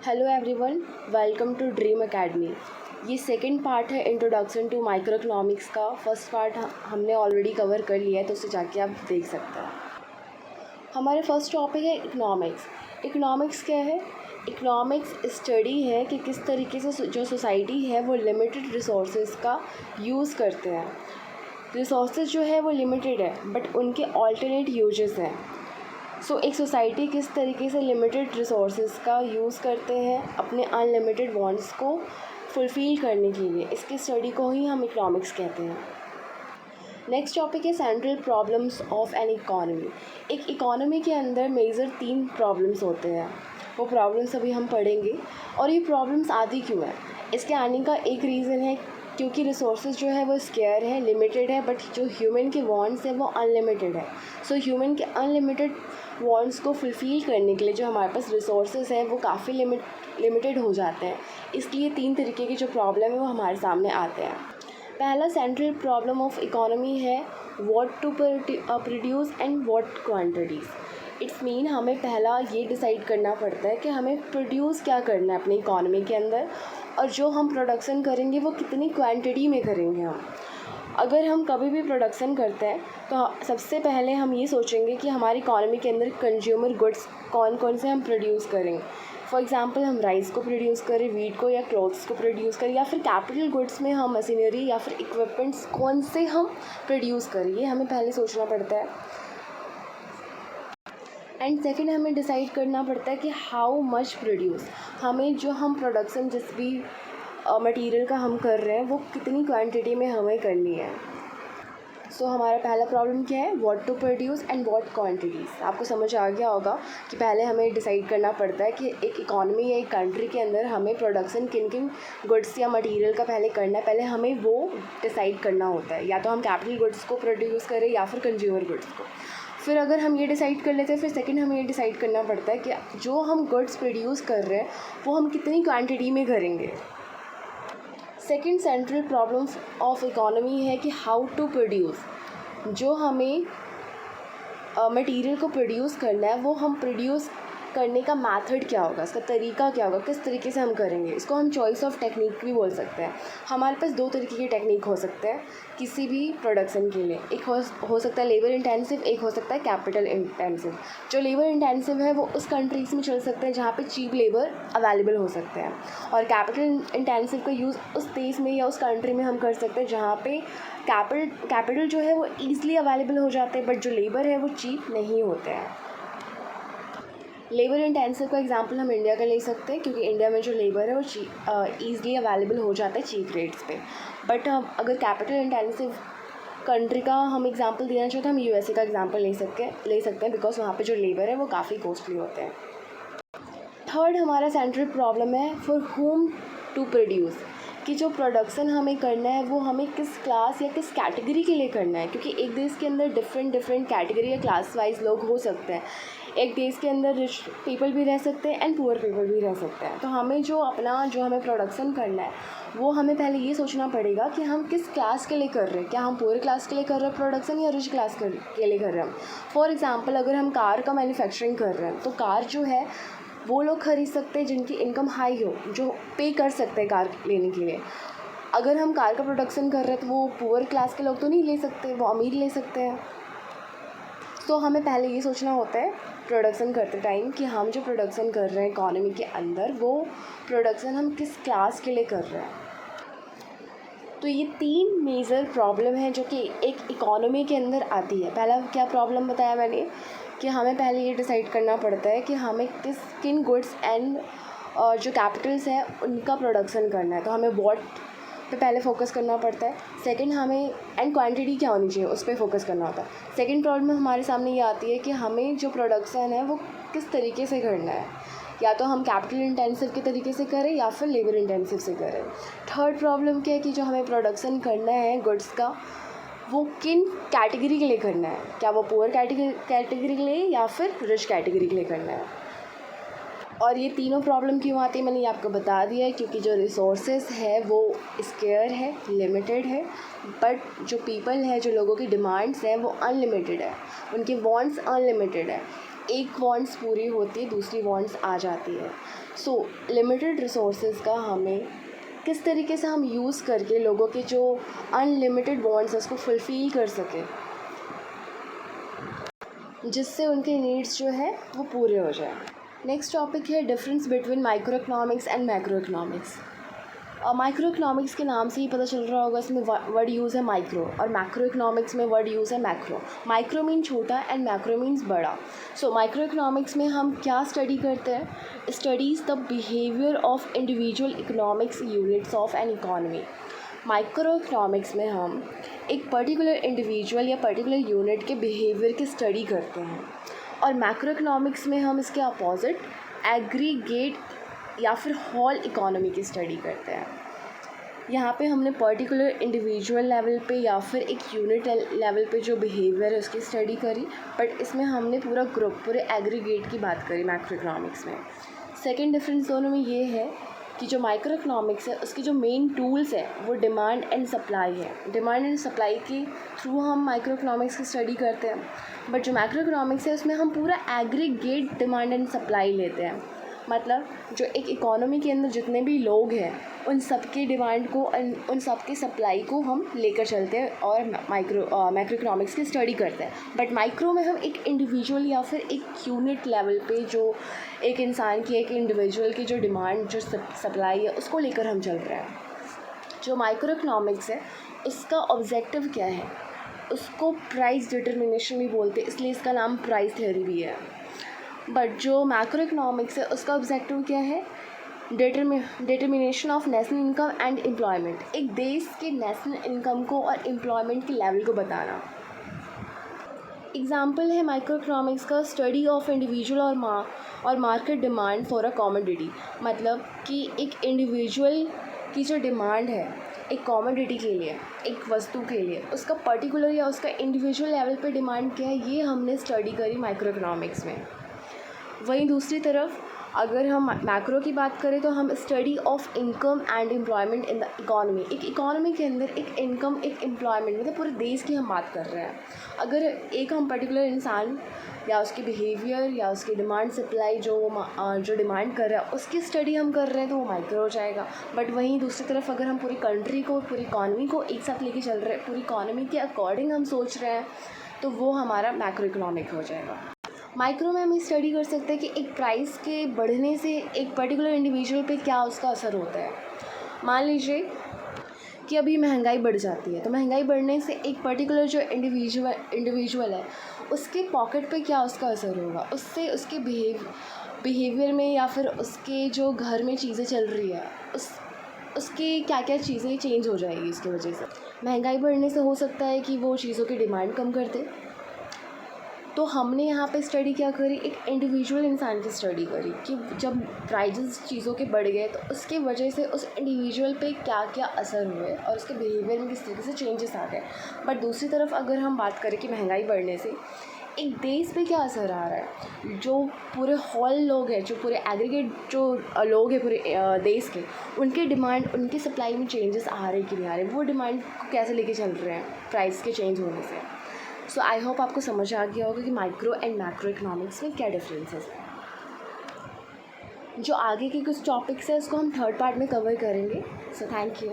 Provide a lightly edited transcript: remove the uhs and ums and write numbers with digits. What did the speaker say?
Hello everyone, welcome to Dream Academy. ये second part है introduction to microeconomics का। First part हमने already cover कर लिया है, तो उसे जाके आप देख सकते हैं। हमारे फर्स्ट टॉपिक है इकोनॉमिक्स। इकोनॉमिक्स क्या है? इकोनॉमिक्स स्टडी है कि किस तरीके से जो सोसाइटी है वो लिमिटेड रिसोर्सेज का यूज़ करते हैं। रिसोर्सेज जो है वो लिमिटेड है, बट उनके ऑल्टरनेट यूजेस हैं। एक सोसाइटी किस तरीके से लिमिटेड रिसोर्सेज का यूज़ करते हैं अपने अनलिमिटेड वांट्स को फुलफ़िल करने के लिए, इसकी स्टडी को ही हम इकोनॉमिक्स कहते हैं। नेक्स्ट टॉपिक है central problems of an economy. एक इकोनॉमी के अंदर मेजर 3 प्रॉब्लम्स होते हैं। वो प्रॉब्लम्स अभी हम पढ़ेंगे। और ये प्रॉब्लम्स आती क्यों है? इसके आने का एक रीज़न है क्योंकि रिसोर्सेज जो है वो स्केयर है, लिमिटेड है, बट जो ह्यूमन के वांट्स हैं वो अनलिमिटेड है। ह्यूमन के अनलिमिटेड वांट्स को फुलफ़िल करने के लिए जो हमारे पास रिसोर्सेज हैं वो काफ़ी लिमिटेड हो जाते हैं। इसलिए 3 तरीके के जो प्रॉब्लम है वो हमारे सामने आते हैं। पहला सेंट्रल प्रॉब्लम ऑफ इकोनॉमी है what to produce and what quantities. Its mean हमें पहला ये डिसाइड करना पड़ता है कि हमें प्रोड्यूस क्या करना है अपनी इकोनॉमी के अंदर, और जो हम प्रोडक्शन करेंगे वो कितनी क्वांटिटी में करेंगे। हम अगर हम कभी भी प्रोडक्शन करते हैं तो सबसे पहले हम ये सोचेंगे कि हमारी इकोनॉमी के अंदर कंज्यूमर गुड्स कौन कौन से हम प्रोड्यूस करेंगे। फॉर एग्जांपल हम राइस को प्रोड्यूस करें, वीट को, या क्लॉथ्स को प्रोड्यूस करें, या फिर कैपिटल गुड्स में हम मशीनरी या फिर इक्विपमेंट्स कौन से हम प्रोड्यूस करें, ये हमें पहले सोचना पड़ता है। एंड सेकेंड हमें डिसाइड करना पड़ता है कि हाउ मच प्रोड्यूस, हमें जो हम प्रोडक्शन जिस भी मटेरियल का हम कर रहे हैं वो कितनी क्वांटिटी में हमें करनी है। हमारा पहला प्रॉब्लम क्या है? What to produce and what quantities. आपको समझ आ गया होगा कि पहले हमें डिसाइड करना पड़ता है कि एक इकोनॉमी या एक कंट्री के अंदर हमें प्रोडक्शन किन किन गुड्स या मटेरियल का पहले करना है, पहले हमें वो डिसाइड करना होता है। या तो हम कैपिटल गुड्स को प्रोड्यूस करें या फिर कंज्यूमर गुड्स को। फिर अगर हम ये डिसाइड कर लेते हैं, फिर सेकंड हमें ये डिसाइड करना पड़ता है कि जो हम गुड्स प्रोड्यूस कर रहे हैं वो हम कितनी क्वांटिटी में करेंगे। Second central problem of economy है कि हाउ टू प्रोड्यूस। जो हमें मटेरियल को प्रोड्यूस करना है वो हम प्रोड्यूस करने का मेथड क्या होगा, इसका तरीका क्या होगा, किस तरीके से हम करेंगे। इसको हम चॉइस ऑफ टेक्निक भी बोल सकते हैं। हमारे पास 2 तरीके की टेक्निक हो सकते हैं किसी भी प्रोडक्शन के लिए। एक हो सकता है लेबर इंटेंसिव, एक हो सकता है कैपिटल इंटेंसिव। जो लेबर इंटेंसिव है वो उस कंट्रीज़ में चल सकते हैं जहाँ पे चीप लेबर अवेलेबल हो सकते हैं, और कैपिटल इंटेंसिव का यूज़ उस देश में या उस कंट्री में हम कर सकते हैं जहाँ पे कैपिटल जो है वो ईज़िली अवेलेबल हो जाते हैं, बट जो लेबर है वो चीप नहीं होते हैं। लेबर इंटेंसिव का एग्जांपल हम इंडिया का ले सकते हैं, क्योंकि इंडिया में जो लेबर है वो ईज़िली अवेलेबल हो जाता है चीप रेट्स पे। बट अगर कैपिटल इंटेंसिव कंट्री का हम एग्जांपल देना चाहें तो हम यूएसए का एग्जांपल ले सकते हैं, बिकॉज वहाँ पे जो लेबर है वो काफ़ी कॉस्टली होते हैं। थर्ड हमारा सेंट्रल प्रॉब्लम है फॉर होम टू प्रोड्यूस, कि जो प्रोडक्शन हमें करना है वो हमें किस क्लास या किस कैटेगरी के लिए करना है। क्योंकि एक देश के अंदर डिफरेंट कैटेगरी या क्लास वाइज लोग हो सकते हैं। एक देश के अंदर रिच पीपल भी रह सकते हैं एंड पुअर पीपल भी रह सकते हैं। तो हमें जो हमें प्रोडक्शन करना है वो हमें पहले ये सोचना पड़ेगा कि हम किस क्लास के लिए कर रहे हैं। क्या हम पुअर क्लास के लिए कर रहे हैं प्रोडक्शन, या रिच क्लास के लिए कर रहे हैं। फॉर एग्जाम्पल अगर हम कार का मैन्युफैक्चरिंग कर रहे हैं तो कार जो है वो लोग खरीद सकते हैं जिनकी इनकम हाई हो, जो पे कर सकते हैं कार लेने के लिए। अगर हम कार का प्रोडक्शन कर रहे हैं तो वो पुअर क्लास के लोग तो नहीं ले सकते, वो अमीर ले सकते हैं। हमें पहले ये सोचना होता है प्रोडक्शन करते टाइम कि हम जो प्रोडक्शन कर रहे हैं इकोनॉमी के अंदर वो प्रोडक्शन हम किस क्लास के लिए कर रहे हैं। ये 3 मेजर प्रॉब्लम है जो कि एक इकोनॉमी के अंदर आती है। पहला क्या प्रॉब्लम बताया मैंने, कि हमें पहले ये डिसाइड करना पड़ता है कि हमें किन गुड्स एंड जो कैपिटल्स हैं उनका प्रोडक्शन करना है, तो हमें व्हाट पे पहले फोकस करना पड़ता है। सेकंड हमें एंड क्वांटिटी क्या होनी चाहिए उस पर फोकस करना होता है। सेकंड प्रॉब्लम हमारे सामने ये आती है कि हमें जो प्रोडक्शन है वो किस तरीके से करना है, या तो हम कैपिटल इंटेंसिव के तरीके से करें या फिर लेबर इंटेंसिव से करें। थर्ड प्रॉब्लम क्या है कि जो हमें प्रोडक्शन करना है गुड्स का वो किन कैटेगरी के लिए करना है, क्या वो पुअर कैटेगरी के लिए या फिर रिच कैटेगरी के लिए करना है। और ये तीनों प्रॉब्लम क्यों आती है मैंने ये आपको बता दिया है, क्योंकि जो रिसोर्सेज है वो स्केयर है, लिमिटेड है, बट जो पीपल है, जो लोगों की डिमांड्स हैं वो अनलिमिटेड है, उनके वांट्स अनलिमिटेड है। एक वांट्स पूरी होती है, दूसरी वांट्स आ जाती है। सो लिमिटेड रिसोर्सेज का हमें किस तरीके से हम यूज़ करके लोगों के जो अनलिमिटेड वांट्स है उसको फुलफ़िल कर सकें, जिससे उनके नीड्स जो है वो पूरे हो जाए। नेक्स्ट टॉपिक है difference between micro economics and macro economics. Micro economics के नाम से ही पता चल रहा होगा, इसमें वर्ड यूज़ है माइक्रो, और मैक्रो इकोनॉमिक्स में वर्ड यूज़ है मैक्रो। माइक्रो मीन छोटा एंड मैक्रो मीन्स बड़ा। सो माइक्रो इकोनॉमिक्स में हम क्या स्टडी करते हैं? Studies the behaviour of individual economics units of N economy. Micro economics में हम एक पर्टिकुलर इंडिविजुअल या पर्टिकुलर यूनिट के बिहेवियर की स्टडी करते हैं, और मैक्रो इकोनॉमिक्स में हम इसके अपोजिट एग्रीगेट या फिर होल इकोनॉमी की स्टडी करते हैं। यहाँ पे हमने पर्टिकुलर इंडिविजुअल लेवल पे या फिर एक यूनिट लेवल पे जो बिहेवियर है उसकी स्टडी करी, बट इसमें हमने पूरा ग्रुप, पूरे एग्रीगेट की बात करी मैक्रो इकोनॉमिक्स में। सेकेंड डिफरेंस दोनों में ये है कि जो माइक्रो इकोनॉमिक्स है उसकी जो मेन टूल्स है वो डिमांड एंड सप्लाई है। डिमांड एंड सप्लाई के थ्रू हम माइक्रो इकोनॉमिक्स की स्टडी करते हैं, बट जो मैक्रो इकोनॉमिक्स है उसमें हम पूरा एग्रीगेट डिमांड एंड सप्लाई लेते हैं। मतलब जो एक इकोनॉमी के अंदर जितने भी लोग हैं उन सब की डिमांड को, उन सब की सप्लाई को हम लेकर चलते हैं और मैक्रो इकोनॉमिक्स की स्टडी करते हैं। बट माइक्रो में हम एक इंडिविजुअल या फिर एक यूनिट लेवल पे जो एक इंसान की, एक इंडिविजुअल की जो डिमांड, जो सप्लाई है उसको लेकर हम चल रहे हैं। जो माइक्रो इकोनॉमिक्स है उसका ऑब्जेक्टिव क्या है? उसको प्राइस डिटर्मिनेशन भी बोलते हैं, इसलिए इसका नाम प्राइस थ्योरी भी है। बट जो मैक्रो इकोनॉमिक्स है उसका ऑब्जेक्टिव क्या है? Determination of national income and employment. एक देश के नेशनल इनकम को और एम्प्लॉयमेंट के लेवल को बताना। एग्जाम्पल है माइक्रो इकोनॉमिक्स का स्टडी ऑफ इंडिविजुअल और market demand for a commodity. मतलब कि एक इंडिविजुअल की जो डिमांड है एक कॉमोडिटी के लिए, एक वस्तु के लिए, उसका पर्टिकुलर या उसका इंडिविजुअल लेवल पे डिमांड क्या है, ये हमने स्टडी करी माइक्रो इकोनॉमिक्स में। वहीं दूसरी तरफ अगर हम मैक्रो की बात करें तो हम study of income and employment in the economy. एक इकॉनमी के अंदर एक इनकम, एक एम्प्लॉयमेंट, मतलब पूरे देश की हम बात कर रहे हैं। अगर एक हम पर्टिकुलर इंसान या उसकी बिहेवियर या उसकी डिमांड सप्लाई जो डिमांड कर रहा है उसकी स्टडी हम कर रहे हैं तो वो माइक्रो हो जाएगा। बट वहीं दूसरी तरफ अगर हम पूरी कंट्री को, पूरी इकॉनमी को एक साथ लेके चल रहे हैं, पूरी इकॉनमी के अकॉर्डिंग हम सोच रहे हैं, तो वो हमारा मैक्रो इकोनॉमिक हो जाएगा। माइक्रो में हम स्टडी कर सकते हैं कि एक प्राइस के बढ़ने से एक पर्टिकुलर इंडिविजुअल पे क्या उसका असर होता है। मान लीजिए कि अभी महंगाई बढ़ जाती है, तो महंगाई बढ़ने से एक पर्टिकुलर जो इंडिविजुअल है उसके पॉकेट पे क्या उसका असर होगा, उससे उसके बिहेवियर में या फिर उसके जो घर में चीज़ें चल रही है उसकी क्या क्या चीज़ें चेंज हो जाएगी इसकी वजह से। महंगाई बढ़ने से हो सकता है कि वो चीज़ों की डिमांड कम कर दे। तो हमने यहाँ पे स्टडी क्या करी? एक इंडिविजुअल इंसान की स्टडी करी कि जब प्राइजेस चीज़ों के बढ़ गए तो उसके वजह से उस इंडिविजुअल पे क्या क्या असर हुए और उसके बिहेवियर में किस तरीके से चेंजेस आ गए। बट दूसरी तरफ अगर हम बात करें कि महंगाई बढ़ने से एक देश पे क्या असर आ रहा है, जो पूरे होल लोग हैं, जो पूरे एग्रीगेट जो लोग हैं पूरे देश के, उनके डिमांड, उनकी सप्लाई में चेंजेस आ रहे कि नहीं आ रहे, वो डिमांड को कैसे लेके चल रहे हैं प्राइस के चेंज होने से। सो आई होप आपको समझ आ गया होगा कि माइक्रो एंड मैक्रो इकोनॉमिक्स में क्या डिफरेंसेस है। जो आगे के कुछ टॉपिक्स हैं उसको हम थर्ड पार्ट में कवर करेंगे। So thank you.